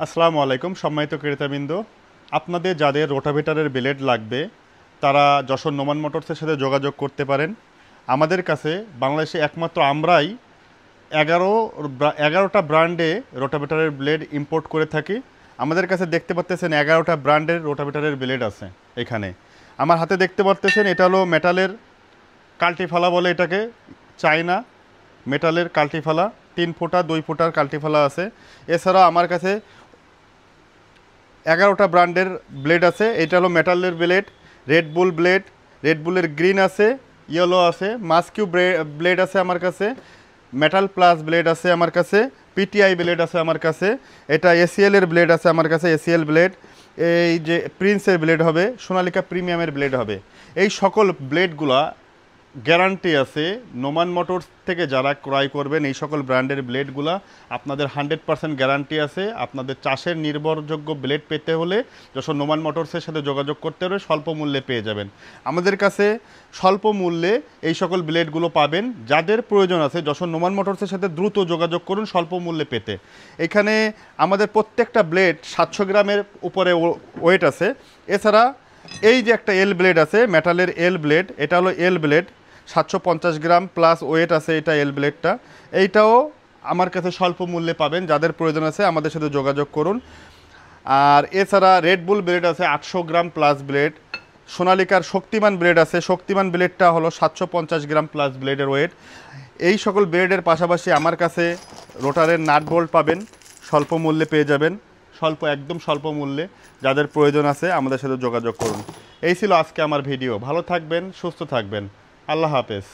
আসসালামু আলাইকুম সম্মানিত ক্রেতাবৃন্দ, আপনাদের যাদের রোটাভেটারের ব্লেড লাগবে তারা যশোর নোমান মোটরসের সাথে যোগাযোগ করতে পারেন। আমাদের কাছে বাংলাদেশে একমাত্র আমরাই 11টা ব্র্যান্ডে রোটাভেটারের ব্লেড ইম্পোর্ট করে থাকি। আমাদের কাছে দেখতে পাচ্ছেন 11টা ব্র্যান্ডের রোটাভেটারের ব্লেড আছে এখানে। আমার হাতে দেখতে পাচ্ছেন এটা হলো মেটালের কাল্টিফালা বলে এটাকে, চায়না মেটালের কাল্টিফালা, 3 ফুটা 2 ফুটার কাল্টিফালা আছে। এছাড়া আমার কাছে 11টা ব্র্যান্ডের ব্লেড আছে। এটা হলো মেটালের ব্লেড, রেডবুল ব্লেড, রেডবুলের গ্রিন আছে, ইয়েলো আছে, মাস্কিউ ব্লেড আছে আমার কাছে, মেটাল প্লাস ব্লেড আছে আমার কাছে, পিটিআই ব্লেড আছে আমার কাছে, এটা এসিএল এর ব্লেড আছে আমার কাছে, এসিএল ব্লেড, এই যে প্রিন্সের ব্লেড হবে, সোনালিকা প্রিমিয়ামের ব্লেড হবে। এই সকল ব্লেডগুলা গ্যারান্টি আছে। নোমান মোটরস থেকে যারা ক্রয় করবেন এই সকল ব্র্যান্ডের ব্লেডগুলা আপনাদের 100% গ্যারান্টি আছে। আপনাদের চাষের নির্ভরযোগ্য ব্লেড পেতে হলে যশোর নোমান মোটরসের সাথে যোগাযোগ করতে হলে স্বল্প মূল্যে পেয়ে যাবেন। আমাদের কাছে স্বল্প মূল্যে এই সকল ব্লেডগুলো পাবেন। যাদের প্রয়োজন আছে যশোর নোমান মোটরসের সাথে দ্রুত যোগাযোগ করুন স্বল্প মূল্যে পেতে। এখানে আমাদের প্রত্যেকটা ব্লেড 700 গ্রামের উপরে ওয়েট আছে। এছাড়া এই যে একটা এল ব্লেড আছে, মেটালের এল ব্লেড, এটা হলো এল ব্লেড, 750 গ্রাম প্লাস ওয়েট আছে এটা এল ব্লেডটা। এইটাও আমার কাছে স্বল্প মূল্যে পাবেন। যাদের প্রয়োজন আছে আমাদের সাথে যোগাযোগ করুন। আর এছাড়া রেডবুল ব্লেড আছে 800 গ্রাম প্লাস ব্লেড, সোনালিকার শক্তিমান ব্লেড আছে, শক্তিমান ব্লেডটা হলো 750 গ্রাম প্লাস ব্লেডের ওয়েট। এই সকল ব্লেডের পাশাপাশি আমার কাছে রোটারের নাট বোল্ট পাবেন, স্বল্প মূল্যে পেয়ে যাবেন, একদম স্বল্প মূল্যে। যাদের প্রয়োজন আছে আমাদের সাথে যোগাযোগ করুন। এই ছিল আজকে আমার ভিডিও। ভালো থাকবেন, সুস্থ থাকবেন, আল্লাহ হাফেজ।